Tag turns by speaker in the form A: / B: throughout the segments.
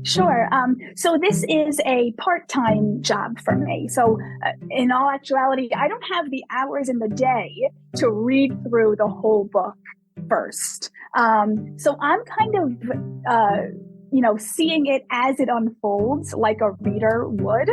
A: Sure. So this is a part-time job for me. So in all actuality, I don't have the hours in the day to read through the whole book first. So I'm kind of, seeing it as it unfolds like a reader would.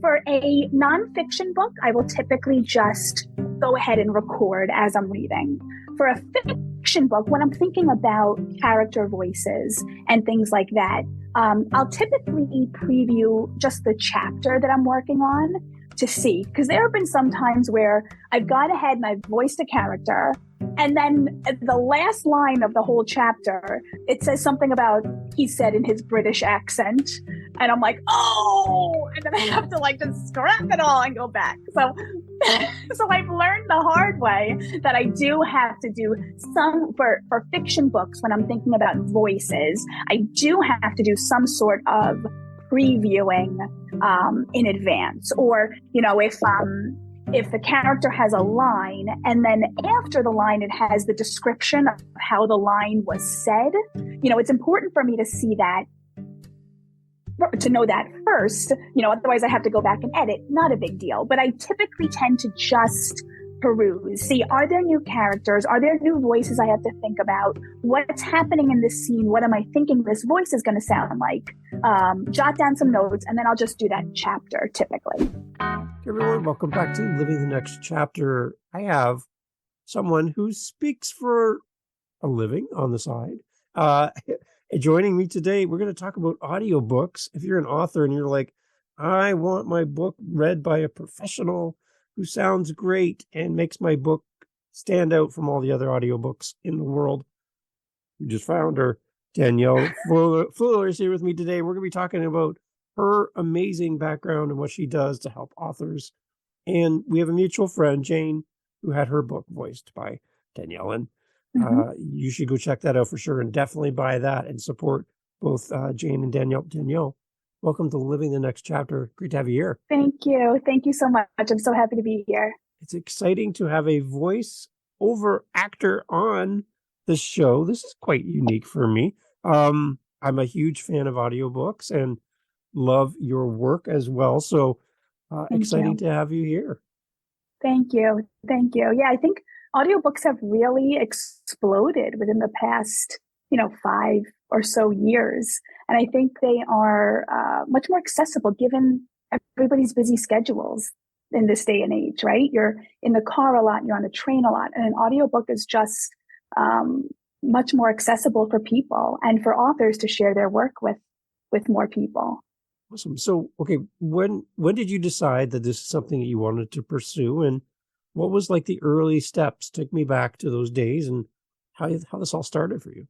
A: For a nonfiction book, I will typically just go ahead and record as I'm reading. For a fiction book, when I'm thinking about character voices and things like that, I'll typically preview just the chapter that I'm working on to see, because there have been some times where I've gone ahead and I've voiced a character, and then the last line of the whole chapter, it says something about, he said in his British accent, and I'm like, oh, and then I have to just scrap it all and go back. So I've learned the hard way that I do have to do some, for fiction books, when I'm thinking about voices, I do have to do some sort of previewing in advance. Or, if the character has a line and then after the line, it has the description of how the line was said, it's important for me to see that, to know that first, otherwise I have to go back and edit. Not a big deal, but I typically tend to just peruse. See, are there new characters? Are there new voices I have to think about? What's happening in this scene? What am I thinking this voice is going to sound like? Jot down some notes, and then I'll just do that chapter typically.
B: Hey everyone, welcome back to Living the Next Chapter. I have someone who speaks for a living on the side. Joining me today, we're going to talk about audiobooks. If you're an author and you're like, I want my book read by a professional who sounds great and makes my book stand out from all the other audiobooks in the world, you just found her. Danielle Fliller is here with me today. We're going to be talking about her amazing background and what she does to help authors. And we have a mutual friend, Jane, who had her book voiced by Danielle. And you should go check that out for sure, and definitely buy that and support both Jane and Danielle. Danielle, welcome to Living the Next Chapter. Great to have you here.
A: Thank you. Thank you so much. I'm so happy to be here.
B: It's exciting to have a voice over actor on the show. This is quite unique for me. I'm a huge fan of audiobooks and love your work as well. So exciting to have you here.
A: Thank you. Thank you. Yeah, I think audiobooks have really exploded within the past, 5 or so years. And I think they are much more accessible given everybody's busy schedules in this day and age, right? You're in the car a lot, you're on the train a lot, and an audiobook is just much more accessible for people and for authors to share their work with more people.
B: Awesome. So, okay, when did you decide that this is something that you wanted to pursue, and what was the early steps? Take me back to those days and how this all started for you.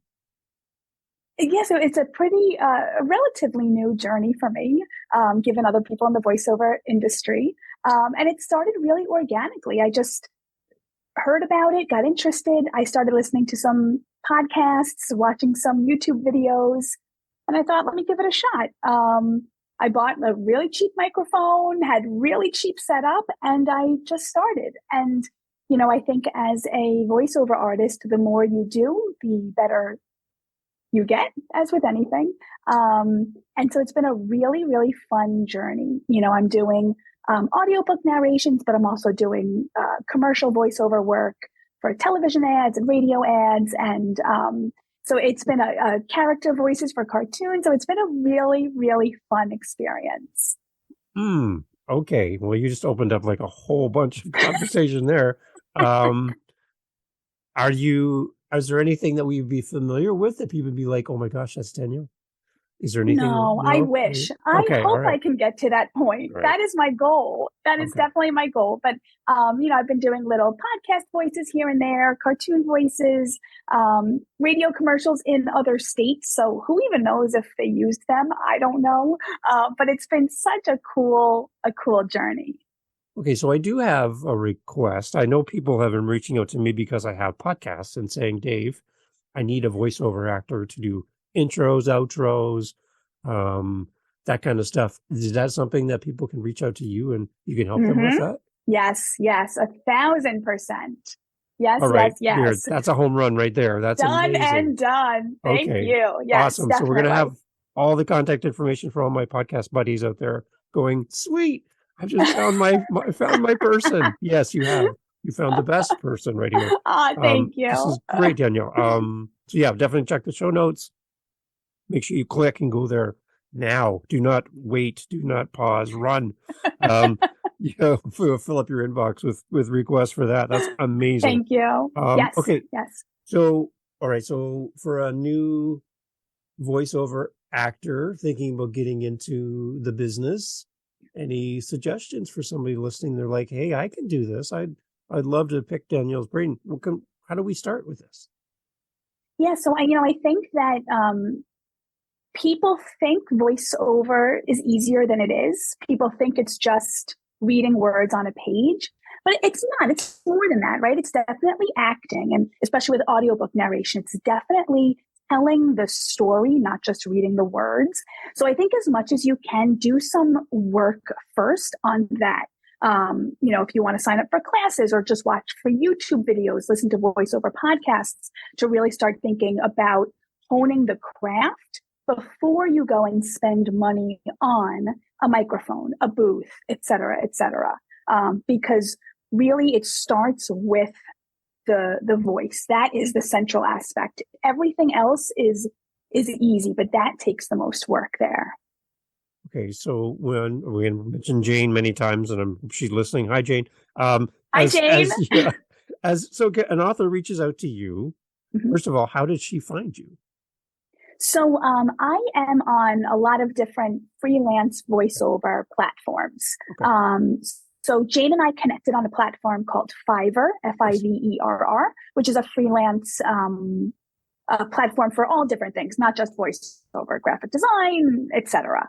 A: Yeah, so it's a pretty relatively new journey for me, given other people in the voiceover industry. And it started really organically. I just heard about it, got interested. I started listening to some podcasts, watching some YouTube videos, and I thought, let me give it a shot. I bought a really cheap microphone, had really cheap setup, and I just started. And, I think as a voiceover artist, the more you do, the better you get, as with anything. And so it's been a really, really fun journey. I'm doing audiobook narrations, but I'm also doing commercial voiceover work for television ads and radio ads. And so it's been a character voices for cartoons. So it's been a really, really fun experience.
B: Okay. Well, you just opened up a whole bunch of conversation there. Is there anything that we'd be familiar with that people would be like, oh my gosh, that's Danielle? Is there anything?
A: No, I wish.
B: Okay,
A: I hope I can get to that point. Right. That is my goal. That is definitely my goal. But, I've been doing little podcast voices here and there, cartoon voices, radio commercials in other states. So who even knows if they used them? I don't know. But it's been such a cool journey.
B: Okay, so I do have a request. I know people have been reaching out to me because I have podcasts and saying, Dave, I need a voiceover actor to do intros, outros, that kind of stuff. Is that something that people can reach out to you and you can help them with that?
A: Yes, 1,000%. Yes,
B: all right,
A: yes.
B: Here, that's a home run right there. That's
A: done
B: amazing.
A: And done. Thank you. Yes,
B: awesome. So we're going to have all the contact information for all my podcast buddies out there going, sweet, I've just found my person. Yes, you have. You found the best person right here.
A: Thank
B: This
A: you.
B: is great, Danielle. So yeah, definitely check the show notes. Make sure you click and go there now. Do not wait. Do not pause. Run. Fill up your inbox with requests for that. That's amazing.
A: Thank you. Yes.
B: Okay.
A: Yes.
B: So, all right. So for a new voiceover actor thinking about getting into the business, any suggestions for somebody listening? They're like, hey, I can do this. I'd love to pick Danielle's brain. How do we start with this?
A: Yeah. So I think that people think voiceover is easier than it is. People think it's just reading words on a page, but it's not. It's more than that, right? It's definitely acting, and especially with audiobook narration, it's definitely telling the story, not just reading the words. So I think as much as you can, do some work first on that. If you want to sign up for classes or just watch for YouTube videos, listen to voiceover podcasts to really start thinking about honing the craft before you go and spend money on a microphone, a booth, et cetera, because really it starts with the voice. That is the central aspect. Everything else is easy, but that takes the most work there.
B: Okay, so when we mentioned Jane many times, and she's listening. Hi, Jane.
A: Hi, Jane.
B: So an author reaches out to you. Mm-hmm. First of all, how did she find you?
A: So I am on a lot of different freelance voiceover platforms. Okay. So Jane and I connected on a platform called Fiverr, Fiverr, which is a freelance platform for all different things, not just voiceover, graphic design, etc.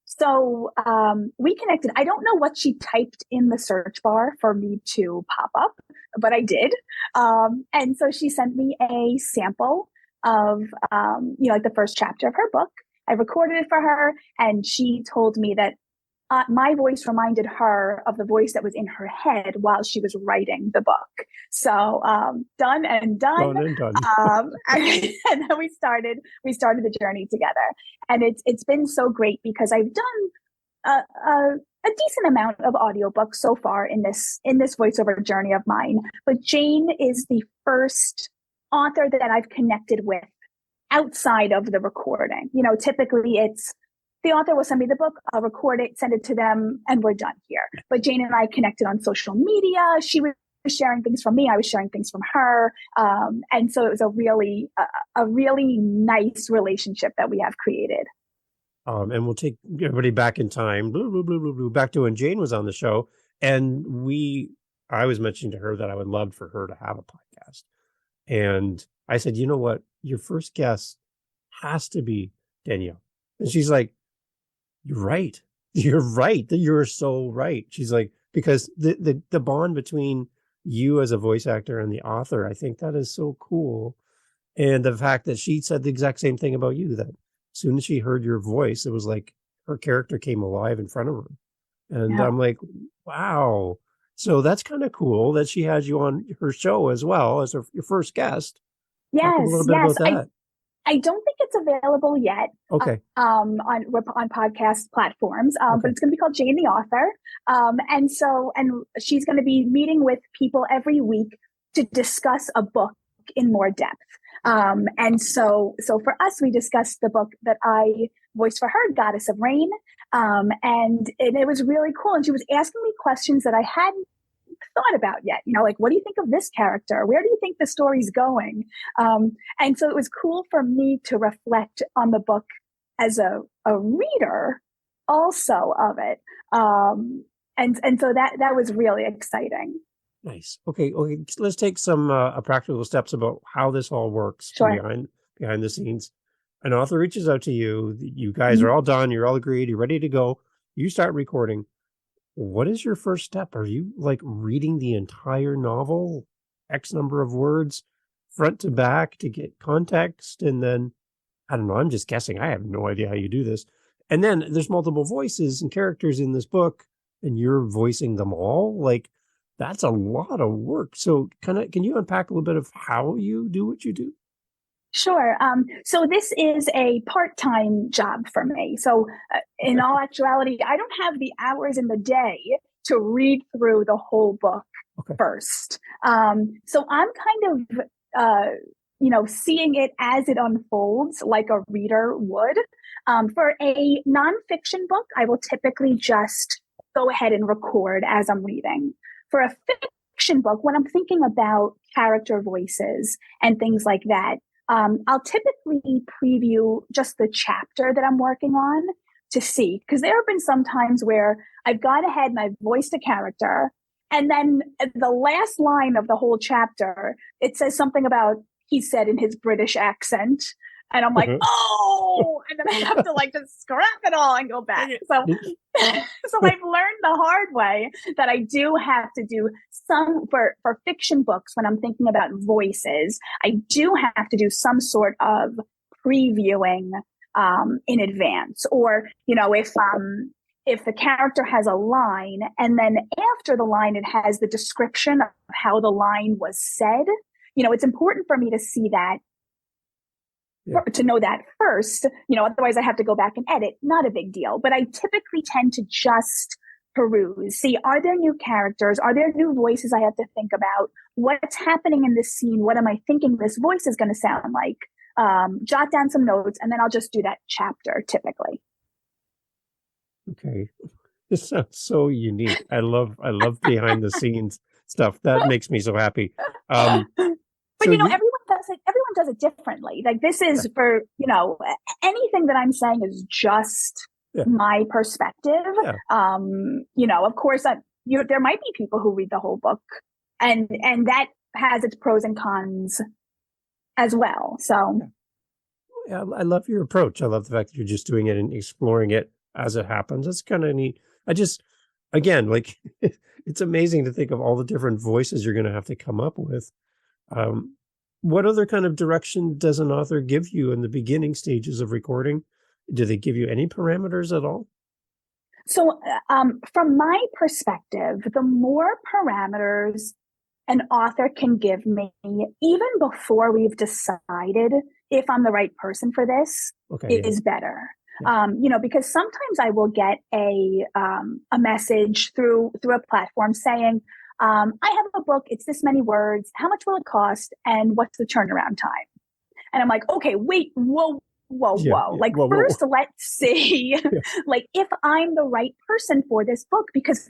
A: So we connected. I don't know what she typed in the search bar for me to pop up, but I did. And so she sent me a sample of, like the first chapter of her book. I recorded it for her, and she told me that my voice reminded her of the voice that was in her head while she was writing the book. So done and done.
B: Done and done.
A: And then we started the journey together, and it's been so great because I've done a decent amount of audiobooks so far in this voiceover journey of mine. But Jane is the first author that I've connected with outside of the recording. Typically it's the author will send me the book, I'll record it, send it to them, and we're done here. But Jane and I connected on social media. She was sharing things from me, I was sharing things from her. And so it was a really nice relationship that we have created.
B: And we'll take everybody back in time, back to when Jane was on the show. And I was mentioning to her that I would love for her to have a podcast. And I said, you know what? Your first guest has to be Danielle. And she's like, you're right. You're right. You're so right. She's like, because the bond between you as a voice actor and the author, I think that is so cool. And the fact that she said the exact same thing about you, that as soon as she heard your voice, it was like her character came alive in front of her. And I'm like, wow. So that's kind of cool that she has you on her show as well as your first guest.
A: Yes.
B: Talk a little bit about that.
A: I don't think it's available yet.
B: Okay.
A: On podcast platforms, okay. But it's going to be called Jane the Author. And she's going to be meeting with people every week to discuss a book in more depth. And so for us, we discussed the book that I voiced for her, Goddess of Rain. And it was really cool. And she was asking me questions that I hadn't thought about yet, like, what do you think of this character? Where do you think the story's going? And so it was cool for me to reflect on the book as a reader also of it. And so that was really exciting.
B: Nice. Okay. Let's take some practical steps about how this all works.
A: Sure.
B: behind the scenes. An author reaches out to you. You guys are all done. You're all agreed. You're ready to go. You start recording. What is your first step? Are you like reading the entire novel, X number of words, front to back to get context? And then, I don't know, I'm just guessing. I have no idea how you do this. And then there's multiple voices and characters in this book, and you're voicing them all. Like, that's a lot of work. So can you unpack a little bit of how you do what you do?
A: Sure. So this is a part-time job for me. So in all actuality, I don't have the hours in the day to read through the whole book
B: Okay.
A: first. So I'm kind of, seeing it as it unfolds like a reader would. For a nonfiction book, I will typically just go ahead and record as I'm reading. For a fiction book, when I'm thinking about character voices and things like that, I'll typically preview just the chapter that I'm working on to see, because there have been some times where I've gone ahead and I've voiced a character, and then the last line of the whole chapter, it says something about, he said in his British accent. And I'm like, oh, and then I have to like just scrap it all and go back. So, so I've learned the hard way that I do have to do some for fiction books. When I'm thinking about voices, I do have to do some sort of previewing in advance. Or, if the character has a line and then after the line, it has the description of how the line was said, it's important for me to see that. Yeah. To know that first, otherwise I have to go back and edit. Not a big deal, but I typically tend to just peruse. See, are there new characters? Are there new voices I have to think about? What's happening in this scene? What am I thinking this voice is going to sound like? Jot down some notes, and then I'll just do that chapter typically.
B: Okay. This sounds so unique. I love behind the scenes stuff. That makes me so happy.
A: But everyone does it differently. Like this is for, anything that I'm saying is just my perspective. Yeah. Of course there might be people who read the whole book and that has its pros and cons as well. So
B: yeah, I love your approach. I love the fact that you're just doing it and exploring it as it happens. That's kind of neat. Again, like it's amazing to think of all the different voices you're going to have to come up with. What other kind of direction does an author give you in the beginning stages of recording? Do they give you any parameters at all?
A: So from my perspective, the more parameters an author can give me, even before we've decided if I'm the right person for this, is better. Yeah. Because sometimes I will get a message through a platform saying, I have a book, it's this many words, how much will it cost, and what's the turnaround time? And I'm like, okay, wait, whoa. Like, first, let's see, like, if I'm the right person for this book, because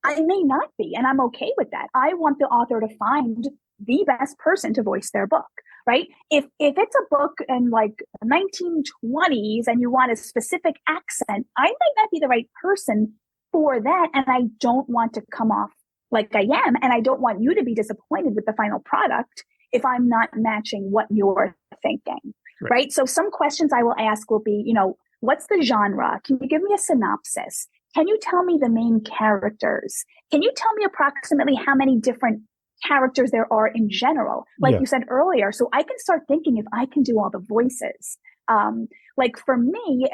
A: I may not be, and I'm okay with that. I want the author to find the best person to voice their book, right? If it's a book in like 1920s and you want a specific accent, I might not be the right person for that, and I don't want to come off like I am, and I don't want you to be disappointed with the final product if I'm not matching what you're thinking, right? So some questions I will ask will be, what's the genre? Can you give me a synopsis? Can you tell me the main characters? Can you tell me approximately how many different characters there are in general? Like you said earlier, so I can start thinking if I can do all the voices. Like for me,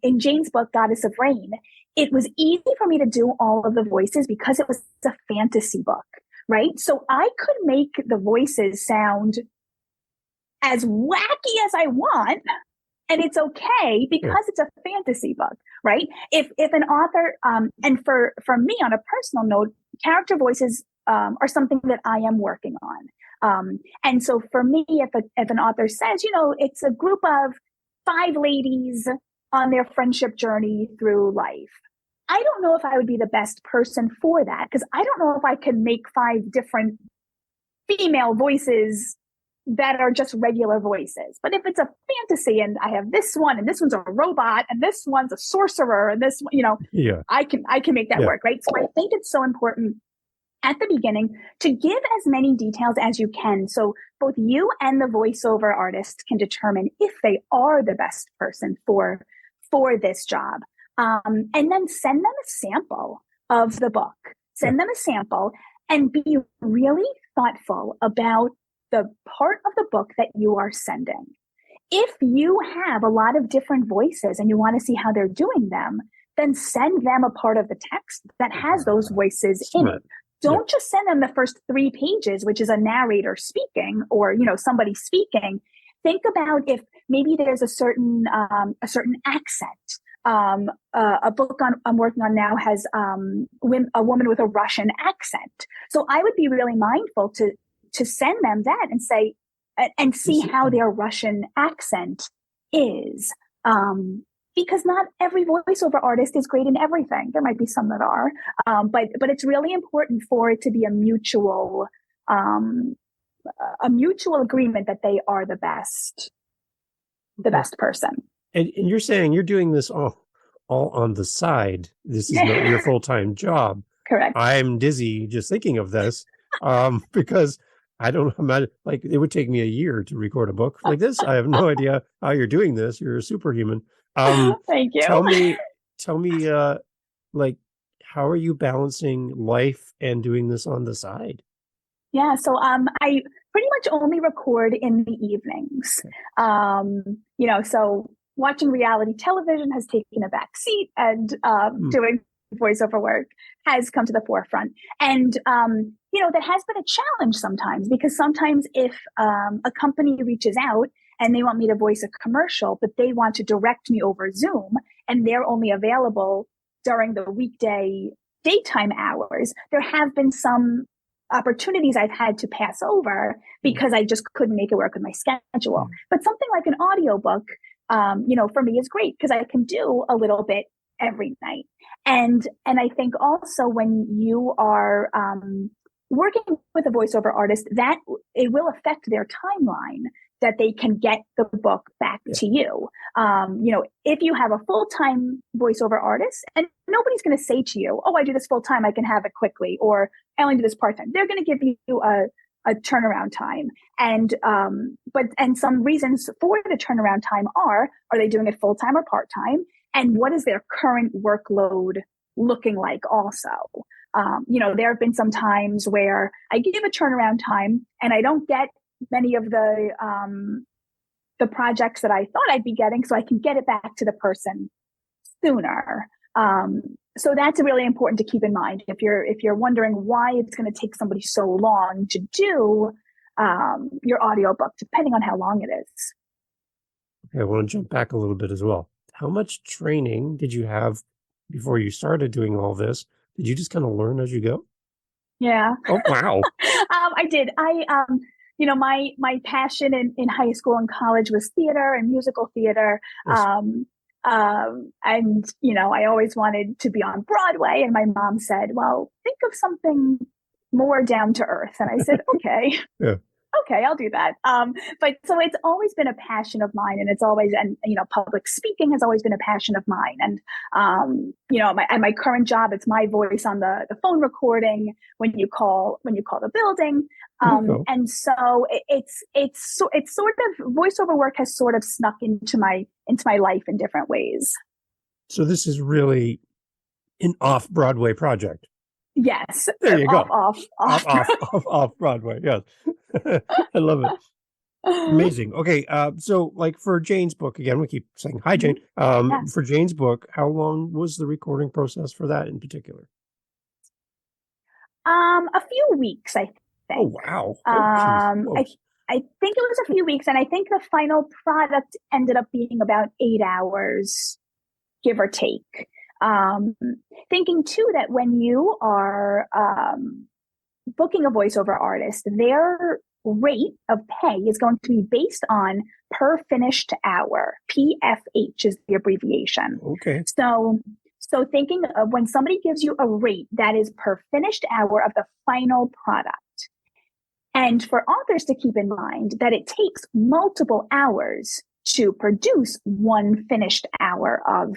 A: in Jane's book, Goddess of Rain, it was easy for me to do all of the voices because it was a fantasy book, right? So I could make the voices sound as wacky as I want, and it's okay because it's a fantasy book, right? If an author, and for me on a personal note, character voices are something that I am working on. And so for me, if an author says, it's a group of 5 ladies on their friendship journey through life, I don't know if I would be the best person for that, because I don't know if I can make 5 different female voices that are just regular voices. But if it's a fantasy and I have this one and this one's a robot and this one's a sorcerer and this one, I can make that work, right? So I think it's so important at the beginning to give as many details as you can, so both you and the voiceover artist can determine if they are the best person for this job. And then send them a sample of the book. Send them a sample and be really thoughtful about the part of the book that you are sending. If you have a lot of different voices and you want to see how they're doing them, then send them a part of the text that has those voices in it. Don't just send them the first 3 pages, which is a narrator speaking or, somebody speaking, think about if maybe there's a certain accent. A book I'm working on now has a woman with a Russian accent. So I would be really mindful to send them that and say, and see how their Russian accent is. Because not every voiceover artist is great in everything. There might be some that are, but it's really important for it to be a mutual agreement that they are the best person.
B: And you're saying you're doing this all on the side. This is not your full-time job.
A: Correct.
B: I'm dizzy just thinking of this because I'm not, like, it would take me a year to record a book like this. I have no idea how you're doing this. You're a superhuman.
A: Thank you.
B: Tell me, like, how are you balancing life and doing this on the side?
A: Yeah, so I pretty much only record in the evenings. So watching reality television has taken a back seat, and doing voiceover work has come to the forefront. And that has been a challenge sometimes, because sometimes if a company reaches out and they want me to voice a commercial, but they want to direct me over Zoom, and they're only available during the weekday daytime hours, there have been some opportunities I've had to pass over because I just couldn't make it work with my schedule. But something like an audiobook, for me is great because I can do a little bit every night. And I think also when you are working with a voiceover artist, that it will affect their timeline that they can get the book back to you. If you have a full-time voiceover artist, and nobody's going to say to you, oh, I do this full-time, I can have it quickly, or I only do this part-time. They're going to give you a turnaround time. And some reasons for the turnaround time are they doing it full-time or part-time? And what is their current workload looking like also? There have been some times where I give a turnaround time and I don't get many of the projects that I thought I'd be getting, so I can get it back to the person sooner. So that's really important to keep in mind if you're wondering why it's going to take somebody so long to do your audiobook, depending on how long it is.
B: Okay, I want to jump back a little bit as well. How much training did you have before you started doing all this? Did you just kind of learn as you go?
A: Yeah.
B: Oh, wow.
A: I did. My passion in high school and college was theater and musical theater.
B: Yes.
A: I always wanted to be on Broadway, and my mom said, well, think of something more down to earth. And I said, okay.
B: Yeah.
A: Okay, I'll do that. But so it's always been a passion of mine, and it's always, public speaking has always been a passion of mine. And, at my current job, it's my voice on the phone recording when you call the building. And so it's sort of, voiceover work has sort of snuck into my life in different ways.
B: So this is really an off-Broadway project.
A: Yes.
B: There you go.
A: Off
B: Broadway. Yes. I love it. Amazing. Okay. So like for Jane's book, again, we keep saying, hi, Jane.
A: Yes.
B: For Jane's book, how long was the recording process for that in particular?
A: A few weeks, I think.
B: Oh, wow.
A: I think it was a few weeks, and I think the final product ended up being about 8 hours, give or take. Thinking too that when you are booking a voiceover artist, their rate of pay is going to be based on per finished hour. PFH is the abbreviation.
B: Okay.
A: So thinking of when somebody gives you a rate, that is per finished hour of the final product. And for authors to keep in mind that it takes multiple hours to produce one finished hour of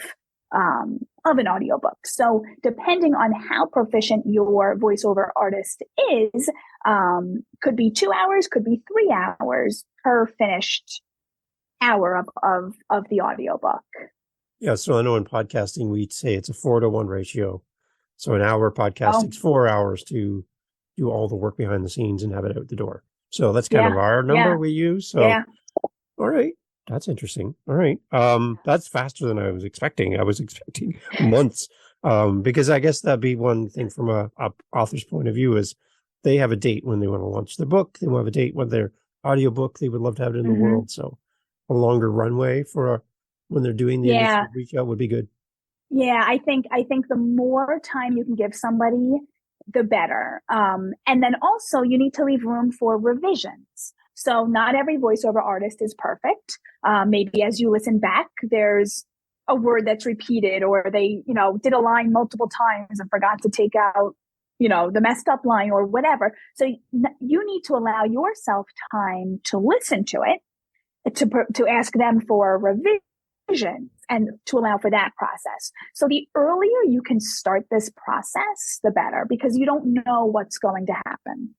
A: an audiobook. So depending on how proficient your voiceover artist is, could be 2 hours, could be 3 hours per finished hour of the audiobook.
B: Yeah. So I know in podcasting, we'd say it's a 4-to-1 ratio. So an hour podcast takes 4 hours to do all the work behind the scenes and have it out the door. So that's kind of our number we use. So, all right. That's interesting. All right. That's faster than I was expecting. I was expecting months. Because I guess that'd be one thing from a author's point of view is they have a date when they want to launch their book. They will have a date when they're audiobook, they would love to have it in the
A: Mm-hmm.
B: world. So a longer runway for when they're doing the initial reach out would be good.
A: Yeah, I think the more time you can give somebody, the better. And then also you need to leave room for revisions. So not every voiceover artist is perfect. Maybe as you listen back, there's a word that's repeated, or they, did a line multiple times and forgot to take out, the messed up line or whatever. So you need to allow yourself time to listen to it, to ask them for revisions and to allow for that process. So the earlier you can start this process, the better, because you don't know what's going to happen.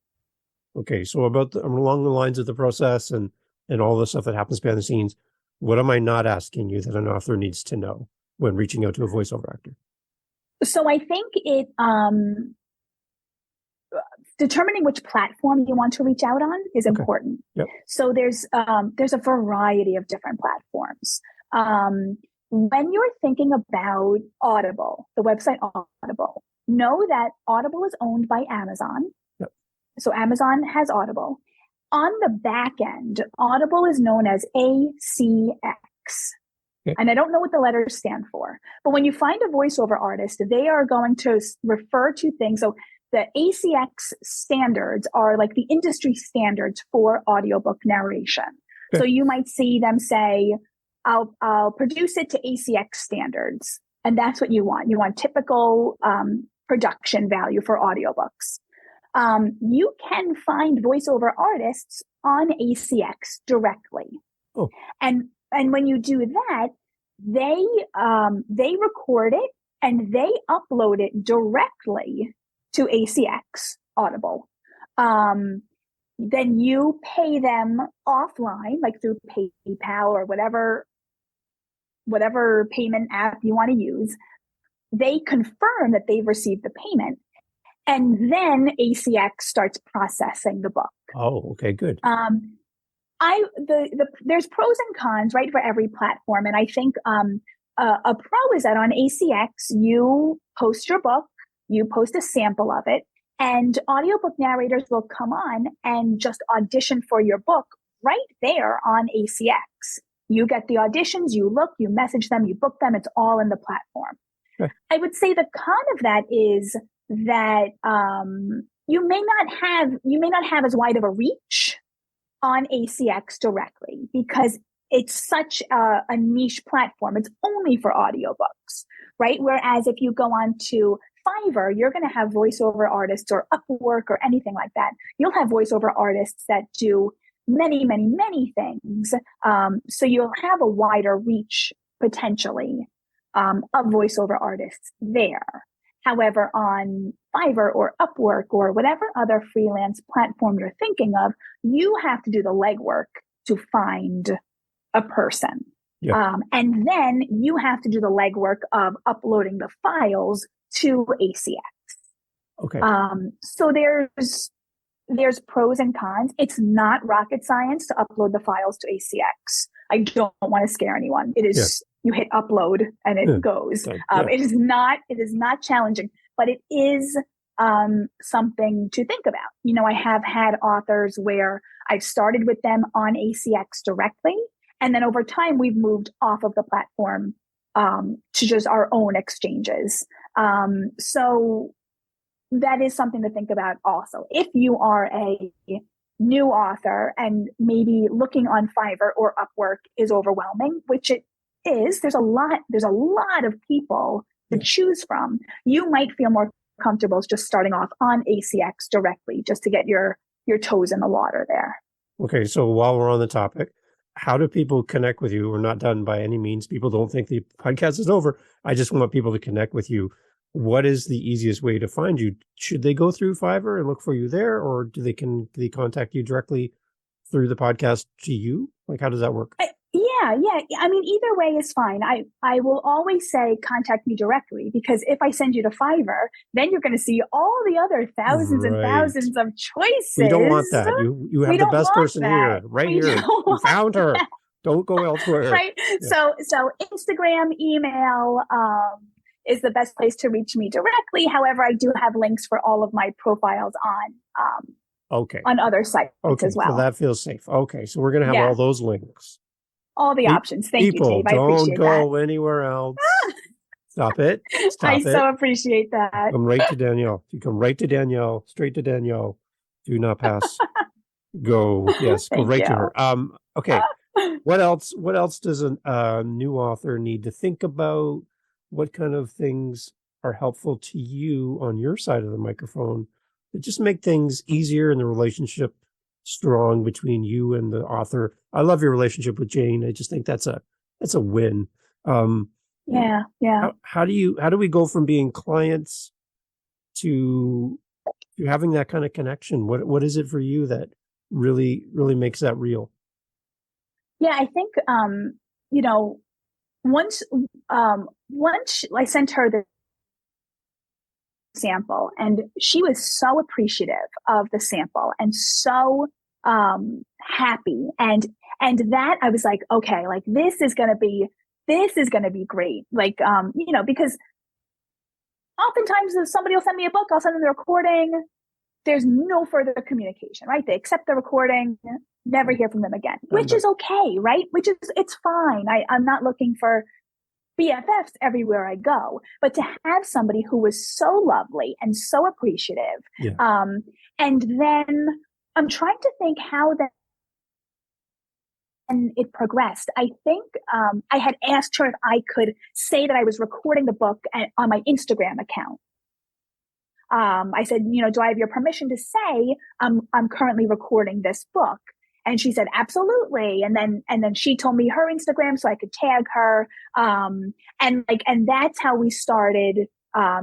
B: Okay, so along the lines of the process and all the stuff that happens behind the scenes, what am I not asking you that an author needs to know when reaching out to a voiceover actor?
A: So I think determining which platform you want to reach out on is important.
B: Yep.
A: So there's a variety of different platforms. When you're thinking about Audible, the website Audible, know that Audible is owned by Amazon.
B: Yep.
A: So Amazon has Audible. On the back end, Audible is known as ACX. Okay. And I don't know what the letters stand for, but when you find a voiceover artist, they are going to refer to things. So the ACX standards are like the industry standards for audiobook narration. Okay. So you might see them say, I'll produce it to ACX standards. And that's what you want. You want typical production value for audiobooks. You can find voiceover artists on ACX directly.
B: Oh.
A: And when you do that, they record it and they upload it directly to ACX Audible. Then you pay them offline, like through PayPal or whatever payment app you want to use. They confirm that they've received the payment, and then ACX starts processing the book.
B: Oh, okay, good.
A: There's pros and cons, right, for every platform. And I think a pro is that on ACX, you post your book, you post a sample of it, and audiobook narrators will come on and just audition for your book right there on ACX. You get the auditions, you look, you message them, you book them, it's all in the platform.
B: Okay.
A: I would say the con of that is that you may not have as wide of a reach on ACX directly, because it's such a niche platform. It's only for audiobooks, right? Whereas if you go on to Fiverr, you're going to have voiceover artists, or Upwork or anything like that. You'll have voiceover artists that do many, many, many things. So you'll have a wider reach potentially of voiceover artists there. However, on Fiverr or Upwork or whatever other freelance platform you're thinking of, you have to do the legwork to find a person.
B: Yeah.
A: And then you have to do the legwork of uploading the files to ACX.
B: Okay.
A: So there's pros and cons. It's not rocket science to upload the files to ACX. I don't want to scare anyone. It is, you hit upload and it goes. It is not challenging, but it is something to think about. I have had authors where I've started with them on ACX directly, and then over time we've moved off of the platform to just our own exchanges. So that is something to think about also. If you are a new author and maybe looking on Fiverr or Upwork is overwhelming, which it is, there's a lot of people to choose from. You might feel more comfortable just starting off on ACX directly, just to get your toes in the water there.
B: Okay, so while we're on the topic, how do people connect with you? We're not done by any means. People don't think the podcast is over. I just want people to connect with you. What is the easiest way to find you? Should they go through Fiverr and look for you there, or do they contact you directly through the podcast to you? Like, how does that work?
A: Yeah. I mean, either way is fine. I will always say contact me directly, because if I send you to Fiverr, then you're going to see all the other thousands and thousands of choices.
B: We don't want that. You have the best person here, right here. You found her. Don't go elsewhere.
A: Right. Yeah. So Instagram, email is the best place to reach me directly. However, I do have links for all of my profiles on
B: Okay.
A: on other sites
B: Okay.
A: as
B: So
A: well.
B: that feels safe. Okay. So we're going to have
A: Yeah,
B: all those links.
A: all the options. Thank you,
B: People,
A: Dave. I
B: don't
A: appreciate that.
B: go anywhere else. Stop it.
A: I
B: Stop it.
A: so appreciate that.
B: Come right to Danielle. You come right to Danielle, straight to Danielle. Do not pass. Go. Yes, go
A: Thank
B: right
A: you.
B: to her. Okay. What else does a new author need to think about? What kind of things are helpful to you on your side of the microphone that just make things easier and the relationship strong between you and the author? I love your relationship with Jane. I just think that's a win.
A: Yeah.
B: How do we go from being clients to having that kind of connection? What is it for you that really makes that real?
A: Yeah, I think you know, once I sent her the sample, and she was so appreciative of the sample and so happy, and that I was like, okay, like this is gonna be great. Like because oftentimes if somebody will send me a book, I'll send them the recording. There's no further communication, right? They accept the recording, never hear from them again, which is okay, right? It's fine. I'm not looking for BFFs everywhere I go, but to have somebody who was so lovely and so appreciative.
B: Yeah.
A: And then I'm trying to think how that and it progressed. I think I had asked her if I could say that I was recording the book on my Instagram account. I said, do I have your permission to say I'm currently recording this book? And she said, absolutely. And then she told me her Instagram so I could tag her. And that's how we started.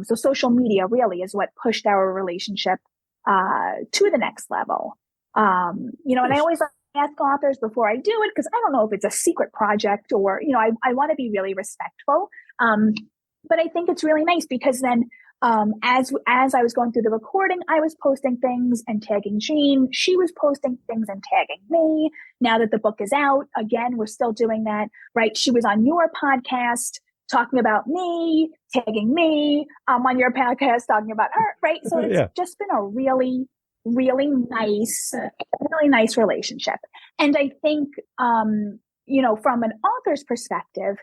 A: So social media really is what pushed our relationship to the next level. And I always ask authors before I do it, because I don't know if it's a secret project or, I want to be really respectful. But I think it's really nice because then as I was going through the recording, I was posting things and tagging Jean. She was posting things and tagging me. Now that the book is out, again, we're still doing that, right? She was on your podcast talking about me, tagging me. I'm on your podcast talking about her, right? So it's just been a really, really nice relationship. And I think, from an author's perspective,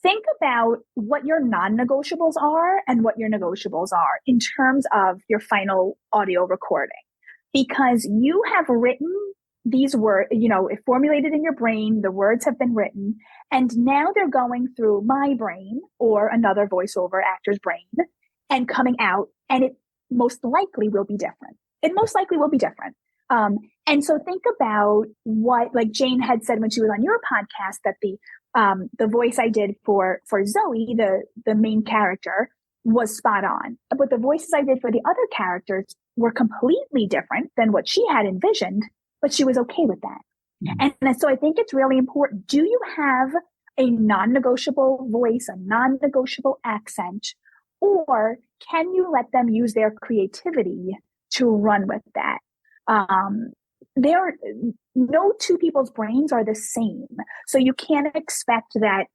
A: think about what your non-negotiables are and what your negotiables are in terms of your final audio recording, because you have written these words, formulated in your brain, the words have been written, and now they're going through my brain or another voiceover actor's brain and coming out, and it most likely will be different. And so think about what, like Jane had said when she was on your podcast, that the voice I did for Zoe, the main character, was spot on. But the voices I did for the other characters were completely different than what she had envisioned, but she was okay with that. Mm-hmm. And so I think it's really important. Do you have a non-negotiable voice, a non-negotiable accent, or can you let them use their creativity to run with that? No two people's brains are the same. So you can't expect that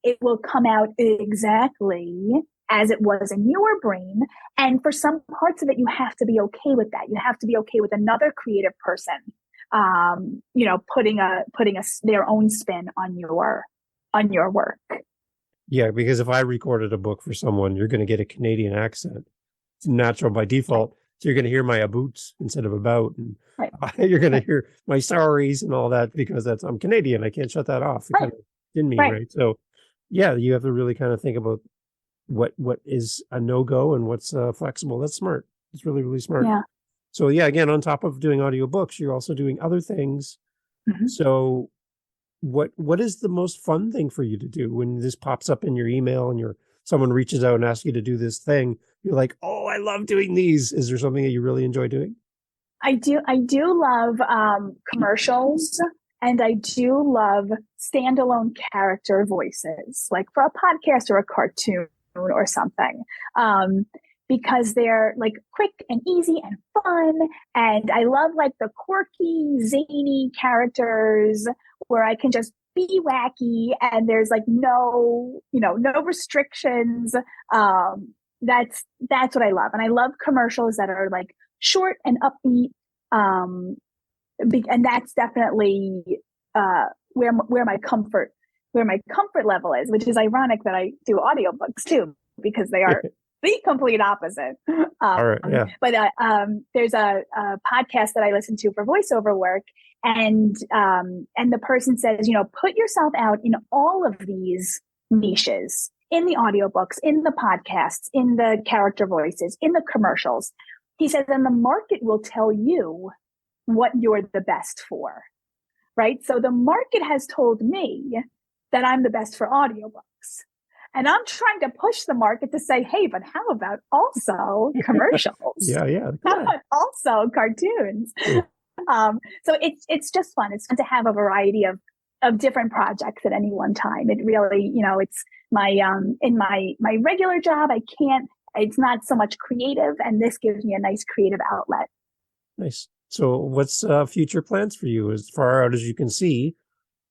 A: it will come out exactly as it was in your brain. And for some parts of it, you have to be okay with that. You have to be okay with another creative person, putting their own spin on your work.
B: Yeah, because if I recorded a book for someone, you're going to get a Canadian accent. It's natural by default. So you're going to hear my aboots instead of about, and you're going to hear my sorries and all that because I'm Canadian. I can't shut that off. It's kind of in me, right? So, yeah, you have to really kind of think about what is a no-go and what's flexible. That's smart. It's really, really smart.
A: Yeah.
B: So, yeah, again, on top of doing audiobooks, you're also doing other things. Mm-hmm. So what is the most fun thing for you to do when this pops up in your email and someone reaches out and asks you to do this thing? You're like, oh, I love doing these. Is there something that you really enjoy doing?
A: I do love commercials, and I do love standalone character voices, like for a podcast or a cartoon or something, because they're like quick and easy and fun. And I love like the quirky, zany characters where I can just be wacky and there's like no restrictions. That's what I love. And I love commercials that are like short and upbeat And that's definitely where my comfort level is, which is ironic that I do audiobooks too, because they are the complete opposite.
B: All right, yeah.
A: But there's a podcast that I listen to for voiceover work, and the person says, put yourself out in all of these niches, in the audiobooks, in the podcasts, in the character voices, in the commercials. He says, and the market will tell you what you're the best for, right? So the market has told me that I'm the best for audiobooks. And I'm trying to push the market to say, hey, but how about also commercials?
B: Yeah.
A: How about also cartoons?
B: Yeah.
A: So it's just fun. It's fun to have a variety of different projects at any one time. It really, it's my in my regular job, it's not so much creative, and this gives me a nice creative outlet.
B: Nice. So what's future plans for you as far out as you can see?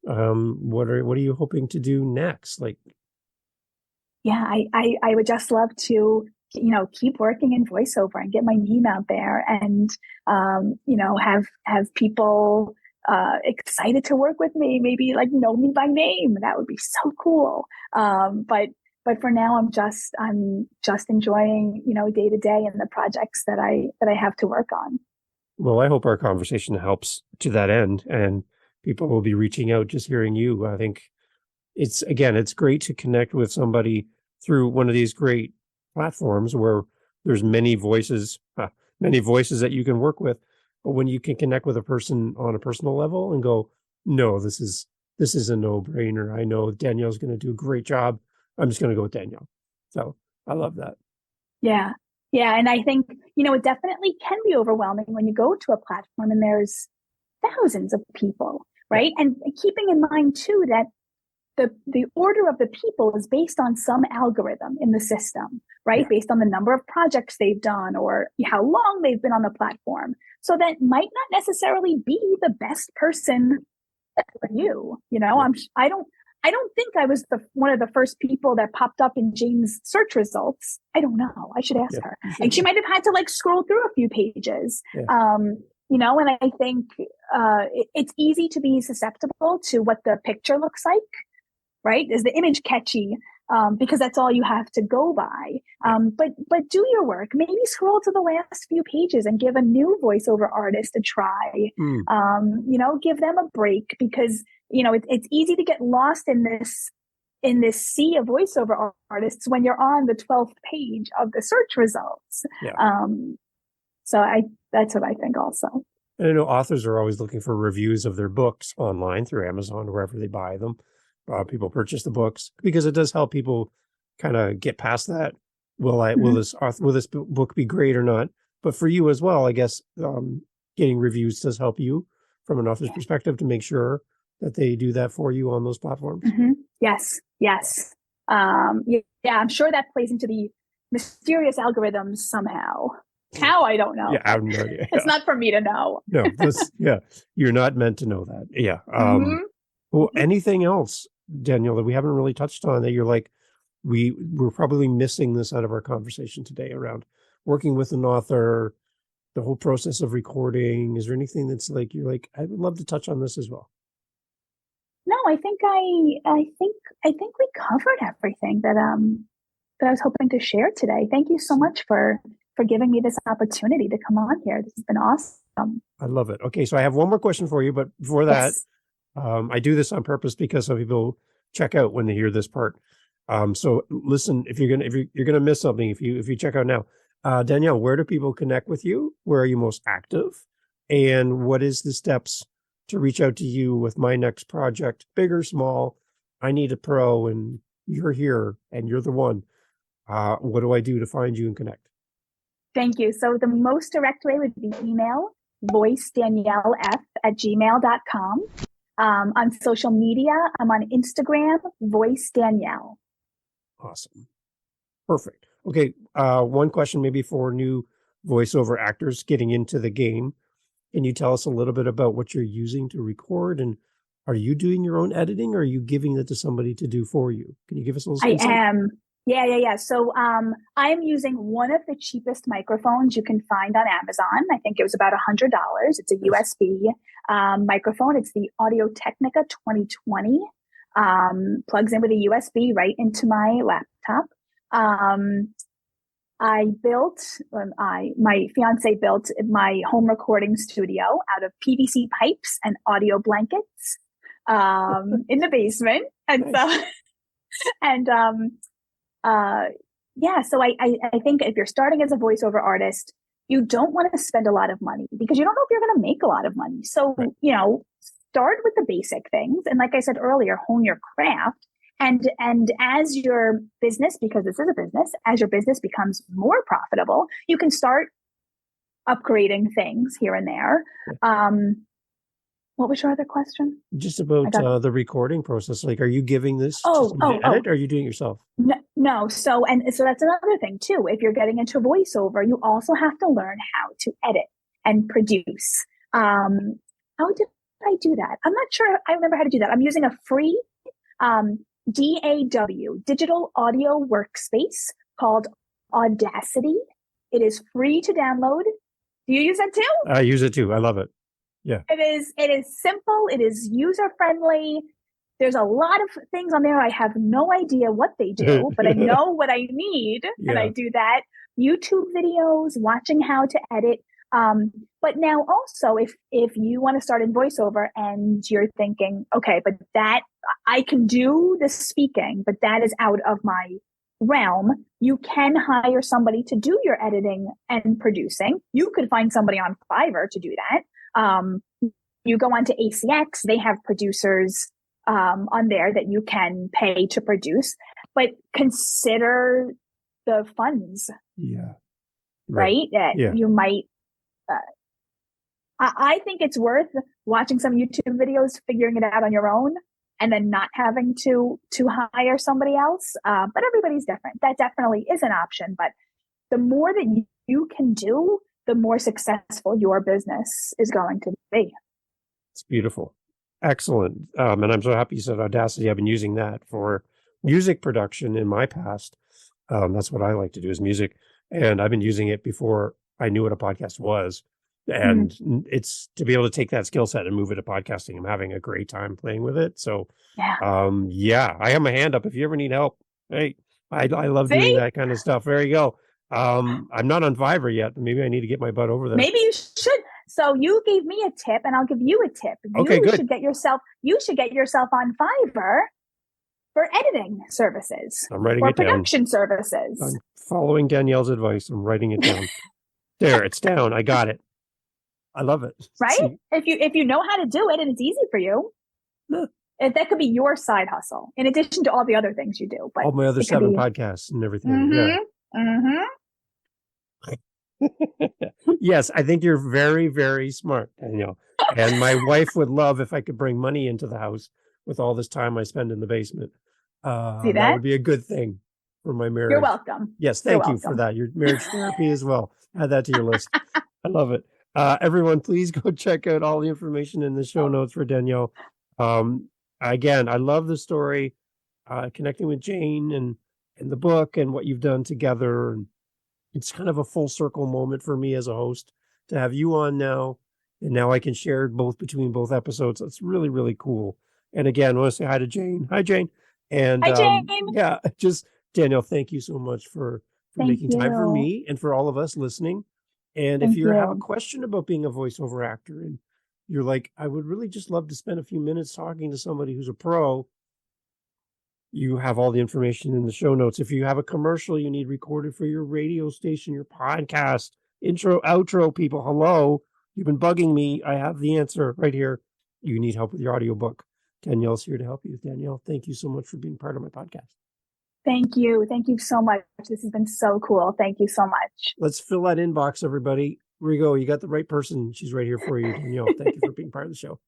B: What are you hoping to do next?
A: Yeah, I would just love to, keep working in voiceover and get my name out there, and have people excited to work with me, maybe know me by name. That would be so cool. But for now, I'm just enjoying, day to day and the projects that I have to work on.
B: Well, I hope our conversation helps to that end, and people will be reaching out just hearing you. I think it's great to connect with somebody through one of these great platforms where there's many voices that you can work with. But when you can connect with a person on a personal level and go, no, this is a no-brainer. I know Danielle's going to do a great job. I'm just going to go with Danielle. So I love that.
A: Yeah. Yeah. And I think, it definitely can be overwhelming when you go to a platform and there's thousands of people, right? Yeah. And keeping in mind too, that the order of the people is based on some algorithm in the system, right? Yeah. Based on the number of projects they've done or how long they've been on the platform. So that might not necessarily be the best person for you. Yeah. I don't think I was one of the first people that popped up in Jane's search results. I don't know. I should ask her. And she might have had to scroll through a few pages. Yeah. And I think it's easy to be susceptible to what the picture looks like. Right? Is the image catchy? Because that's all you have to go by. But do your work. Maybe scroll to the last few pages and give a new voiceover artist a try. Give them a break, because it's easy to get lost in this sea of voiceover artists when you're on the 12th page of the search results. Yeah. So that's what I think also.
B: And I know authors are always looking for reviews of their books online through Amazon, wherever they buy them. People purchase the books because it does help people kind of get past that. Will this book be great or not? But for you as well, I guess getting reviews does help you from an author's perspective to make sure that they do that for you on those platforms.
A: Mm-hmm. Yes. I'm sure that plays into the mysterious algorithms somehow. How, I don't know.
B: Yeah, I have no idea.
A: It's not for me to know.
B: No, you're not meant to know that. Yeah. Well, anything else, Danielle, that we haven't really touched on that you're like, we're probably missing this out of our conversation today around working with an author, the whole process of recording? Is there anything that's you're like, I would love to touch on this as well?
A: No, I think we covered everything that I was hoping to share today. Thank you so much for giving me this opportunity to come on here. This has been awesome.
B: I love it. Okay, so I have one more question for you, but before that, yes. I do this on purpose because some people check out when they hear this part. So listen, if you're gonna miss something, if you check out now, Danielle, where do people connect with you? Where are you most active? And what is the steps to reach out to you with my next project, big or small? I need a pro, and you're here, and you're the one. What do I do to find you and connect?
A: Thank you. So the most direct way would be email, voicedaniellef@gmail.com. On social media, I'm on Instagram, Voice Danielle.
B: Awesome. Perfect. Okay. One question maybe for new voiceover actors getting into the game. Can you tell us a little bit about what you're using to record, and are you doing your own editing, or are you giving it to somebody to do for you? Can you give us a little insight?
A: Yeah. So I'm using one of the cheapest microphones you can find on Amazon. I think it was about $100. It's a
B: Nice.
A: USB microphone. It's the Audio Technica 2020. Plugs in with a USB right into my laptop. My fiance built my home recording studio out of PVC pipes and audio blankets in the basement. And
B: Nice.
A: so, and so I think if you're starting as a voiceover artist, you don't want to spend a lot of money because you don't know if you're going to make a lot of money. So,
B: Right.
A: Start with the basic things. And like I said earlier, hone your craft. And as your business, because this is a business, as your business becomes more profitable, you can start upgrading things here and there.
B: Yeah.
A: What was your other question?
B: Just about the recording process. Like, are you giving this to somebody to edit, or are you doing it yourself?
A: No. So that's another thing too. If you're getting into voiceover, you also have to learn how to edit and produce. How did I do that? I'm not sure I remember how to do that. I'm using a free DAW, digital audio workspace called Audacity. It is free to download. Do you use that too?
B: I use it too. I love it. Yeah.
A: It is simple. It is user friendly. There's a lot of things on there. I have no idea what they do, but I know what I need. Yeah. And I do that. YouTube videos, watching how to edit. But now also if you want to start in voiceover and you're thinking, okay, but that I can do the speaking, but that is out of my realm, you can hire somebody to do your editing and producing. You could find somebody on Fiverr to do that. You go on to ACX, they have producers on there that you can pay to produce, but consider the funds.
B: Yeah.
A: Right?
B: Yeah.
A: You might, I think it's worth watching some YouTube videos, figuring it out on your own, and then not having to hire somebody else. But everybody's different. That definitely is an option. But the more that you can do, the more successful your business is going to be.
B: It's beautiful. Excellent. And I'm so happy you said Audacity. I've been using that for music production in my past. That's what I like to do is music. And I've been using it before I knew what a podcast was. And it's to be able to take that skill set and move it to podcasting. I'm having a great time playing with it. So, I have my hand up. If you ever need help, hey, I love doing that kind of stuff. There you go. I'm not on Fiverr yet. Maybe I need to get my butt over there.
A: Maybe you should. So you gave me a tip and I'll give you a tip.
B: Okay, good.
A: You should get yourself on Fiverr for editing services.
B: I'm writing it down.
A: For production services.
B: I'm following Danielle's advice. I'm writing it down. There, it's down. I got it. I love it.
A: Right? See? If you know how to do it and it's easy for you, that could be your side hustle in addition to all the other things you do. But
B: all my other 7 podcasts and everything. Yes, I think you're very, very smart, Danielle. And my wife would love if I could bring money into the house with all this time I spend in the basement.
A: See
B: that would be a good thing for my marriage.
A: You're welcome.
B: Yes, thank you for that. Your marriage therapy as well. Add that to your list. I love it. Everyone, please go check out all the information in the show notes for Danielle. Again, I love the story, connecting with Jane and the book and what you've done together. And it's kind of a full circle moment for me as a host to have you on now. And now I can share between both episodes. It's really, really cool. And again, I want to say hi to Jane. Hi, Jane. And
A: hi, Jane.
B: Danielle, thank you so much for making time for me and for all of us listening. And if you have a question about being a voiceover actor and you're like, I would really just love to spend a few minutes talking to somebody who's a pro, you have all the information in the show notes. If you have a commercial you need recorded for your radio station, your podcast, intro, outro, people, hello, you've been bugging me. I have the answer right here. You need help with your audiobook. Danielle's here to help you. Danielle, thank you so much for being part of my podcast.
A: Thank you. Thank you so much. This has been so cool. Thank you so much.
B: Let's fill that inbox, everybody. Here we go. You got the right person. She's right here for you, Danielle. Thank you for being part of the show.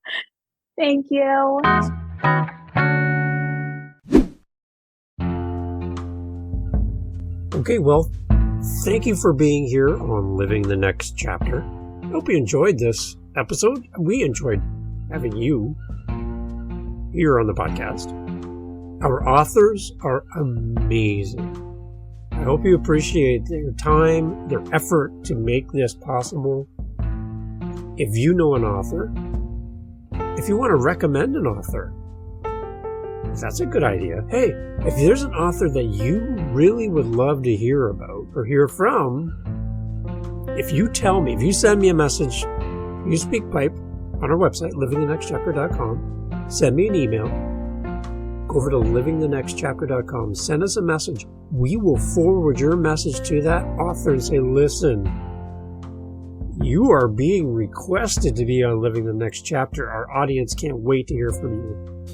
A: Thank you.
B: Okay, well, thank you for being here on Living the Next Chapter. I hope you enjoyed this episode. We enjoyed having you here on the podcast. Our authors are amazing. hope you appreciate their time, their effort to make this possible. If you know an author, if you want to recommend an author, that's a good idea. Hey, if there's an author that you really would love to hear about or hear from, if you tell me, if you send me a message, you speak pipe on our website, livingthenextchapter.com, send me an email, go over to livingthenextchapter.com, send us a message. We will forward your message to that author and say, listen, you are being requested to be on Living the Next Chapter. Our audience can't wait to hear from you.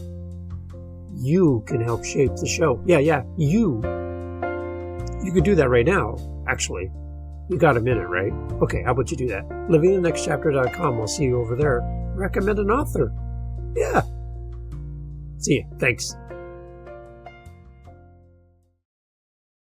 B: You can help shape the show. Yeah, you. You could do that right now, actually. You got a minute, right? Okay, how about you do that? livingthenextchapter.com. I'll see you over there. Recommend an author. Yeah. See you. Thanks.